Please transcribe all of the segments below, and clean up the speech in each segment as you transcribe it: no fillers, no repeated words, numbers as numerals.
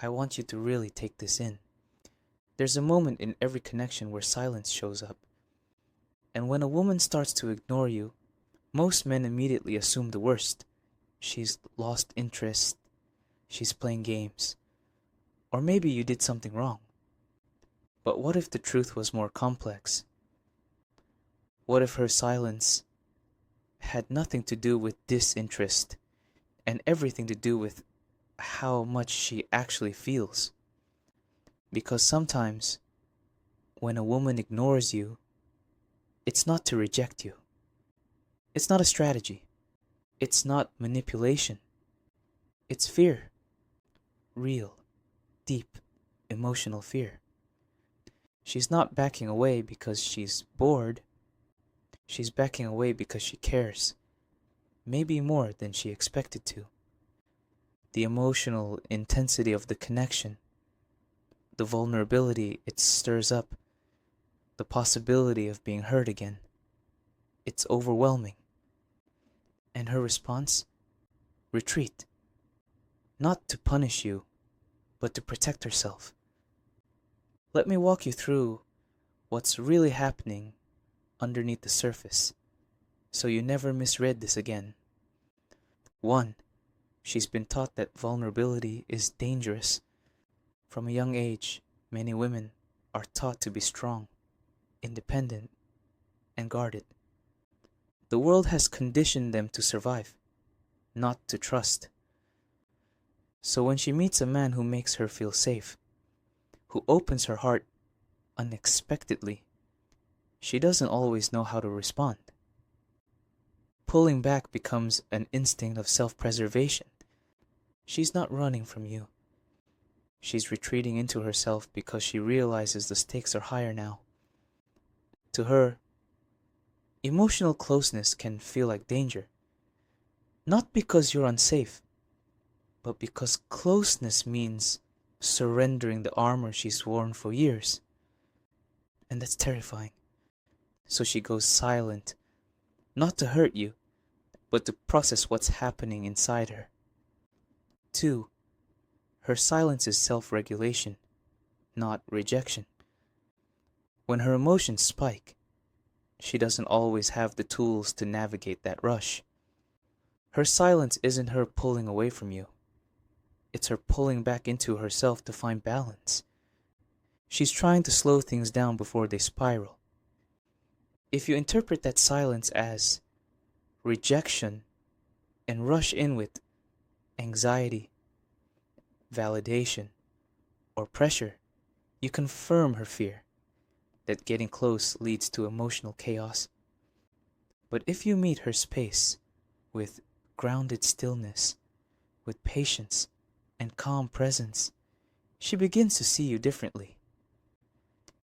I want you to really take this in. There's a moment in every connection where silence shows up. And when a woman starts to ignore you, most men immediately assume the worst. She's lost interest, she's playing games, or maybe you did something wrong. But what if the truth was more complex? What if her silence had nothing to do with disinterest and everything to do with how much she actually feels? Because sometimes when a woman ignores you, it's not to reject you. It's not a strategy. It's not manipulation. It's fear. Real, deep, emotional fear. She's not backing away because she's bored. She's backing away because she cares. Maybe more than she expected to. The emotional intensity of the connection, the vulnerability it stirs up, the possibility of being hurt again. It's overwhelming. And her response? Retreat. Not to punish you, but to protect herself. Let me walk you through what's really happening underneath the surface, so you never misread this again. 1. She's been taught that vulnerability is dangerous. From a young age, many women are taught to be strong, independent, and guarded. The world has conditioned them to survive, not to trust. So when she meets a man who makes her feel safe, who opens her heart unexpectedly, she doesn't always know how to respond. Pulling back becomes an instinct of self-preservation. She's not running from you. She's retreating into herself because she realizes the stakes are higher now. To her, emotional closeness can feel like danger. Not because you're unsafe, but because closeness means surrendering the armor she's worn for years. And that's terrifying. So she goes silent, not to hurt you, but to process what's happening inside her. 2. Her silence is self-regulation, not rejection. When her emotions spike, she doesn't always have the tools to navigate that rush. Her silence isn't her pulling away from you. It's her pulling back into herself to find balance. She's trying to slow things down before they spiral. If you interpret that silence as rejection and rush in with anxiety, validation, or pressure, you confirm her fear that getting close leads to emotional chaos. But if you meet her space with grounded stillness, with patience and calm presence, she begins to see you differently.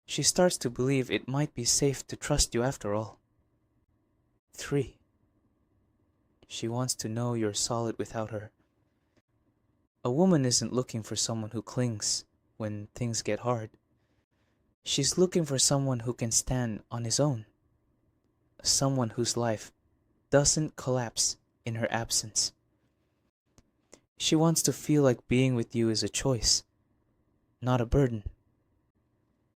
She starts to believe it might be safe to trust you after all. 3. She wants to know you're solid without her. A woman isn't looking for someone who clings when things get hard. She's looking for someone who can stand on his own. Someone whose life doesn't collapse in her absence. She wants to feel like being with you is a choice, not a burden.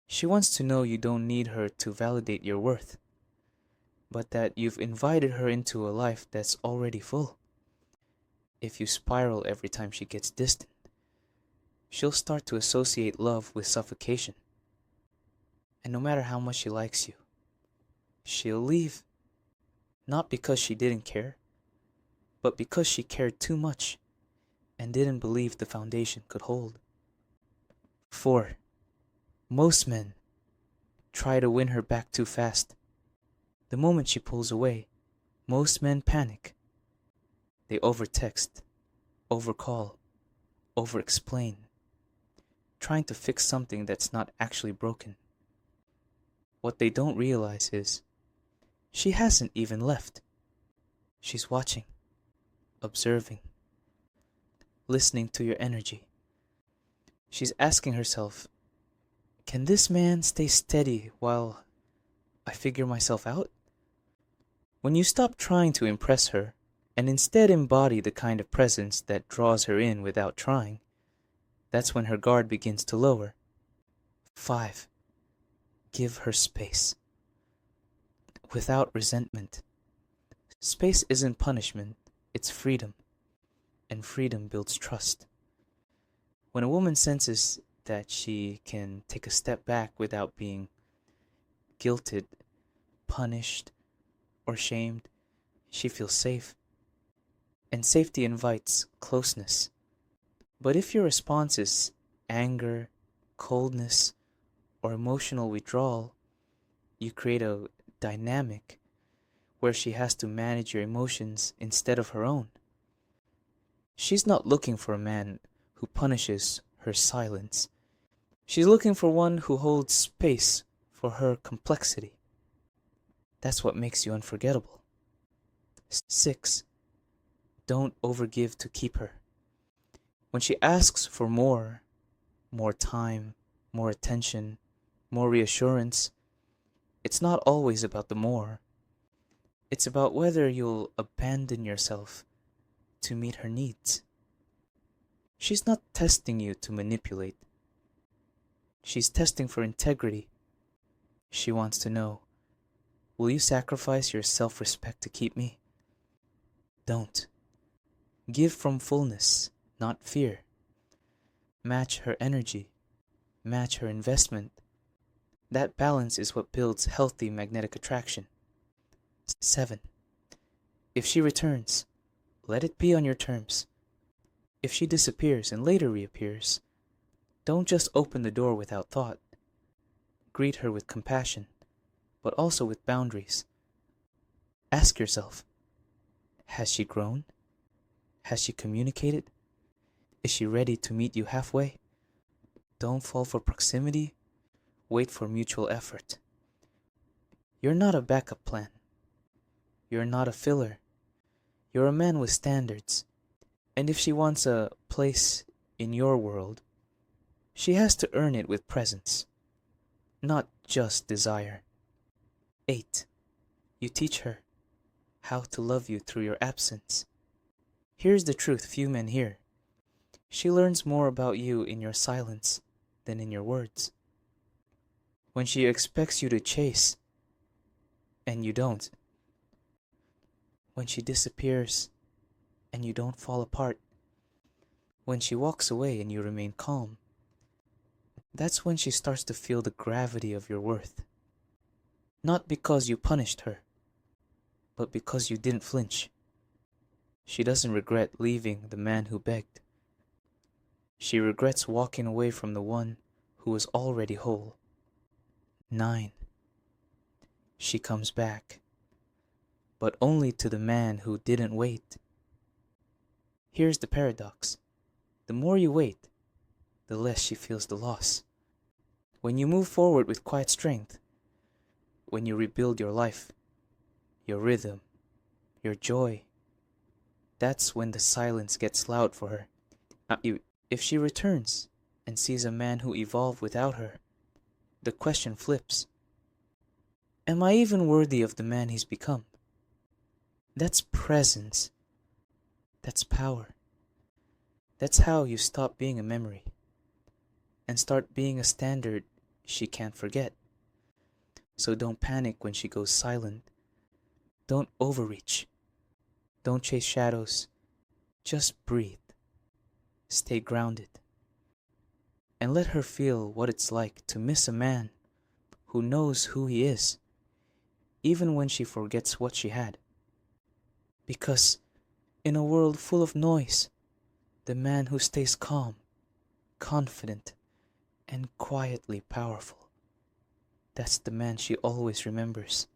She wants to know you don't need her to validate your worth, but that you've invited her into a life that's already full. If you spiral every time she gets distant, she'll start to associate love with suffocation. And no matter how much she likes you, she'll leave. Not because she didn't care, but because she cared too much and didn't believe the foundation could hold. 4. Most men try to win her back too fast. The moment she pulls away, most men panic. They overtext, overcall, overexplain, trying to fix something that's not actually broken. What they don't realize is, she hasn't even left. She's watching, observing, listening to your energy. She's asking herself, can this man stay steady while I figure myself out? When you stop trying to impress her and instead embody the kind of presence that draws her in without trying, That's when her guard begins to lower. 5. Give her space. Without resentment. Space isn't punishment, it's freedom. And freedom builds trust. When a woman senses that she can take a step back without being guilted, punished, or shamed, she feels safe. And safety invites closeness. But if your response is anger, coldness, or emotional withdrawal, you create a dynamic where she has to manage your emotions instead of her own. She's not looking for a man who punishes her silence. She's looking for one who holds space for her complexity. That's what makes you unforgettable. 6. Don't overgive to keep her. When she asks for more time, more attention, more reassurance, it's not always about the more. It's about whether you'll abandon yourself to meet her needs. She's not testing you to manipulate. She's testing for integrity. She wants to know, will you sacrifice your self-respect to keep me? Don't. Give from fullness, not fear. Match her energy. Match her investment. That balance is what builds healthy magnetic attraction. 7. If she returns, let it be on your terms. If she disappears and later reappears, don't just open the door without thought. Greet her with compassion, but also with boundaries. Ask yourself, has she grown? Has she communicated? Is she ready to meet you halfway? Don't fall for proximity. Wait for mutual effort. You're not a backup plan. You're not a filler. You're a man with standards. And if she wants a place in your world, she has to earn it with presence, not just desire. 8. You teach her how to love you through your absence. Here's the truth few men hear. She learns more about you in your silence than in your words. When she expects you to chase, and you don't. When she disappears, and you don't fall apart. When she walks away and you remain calm. That's when she starts to feel the gravity of your worth. Not because you punished her, but because you didn't flinch. She doesn't regret leaving the man who begged. She regrets walking away from the one who was already whole. 9. She comes back, but only to the man who didn't wait. Here's the paradox. The more you wait, the less she feels the loss. When you move forward with quiet strength, when you rebuild your life, your rhythm, your joy, that's when the silence gets loud for her. If she returns and sees a man who evolved without her, the question flips. Am I even worthy of the man he's become? That's presence. That's power. That's how you stop being a memory and start being a standard she can't forget. So don't panic when she goes silent. Don't overreach. Don't chase shadows. Just breathe. Stay grounded. And let her feel what it's like to miss a man who knows who he is, even when she forgets what she had. Because in a world full of noise, the man who stays calm, confident, and quietly powerful, that's the man she always remembers.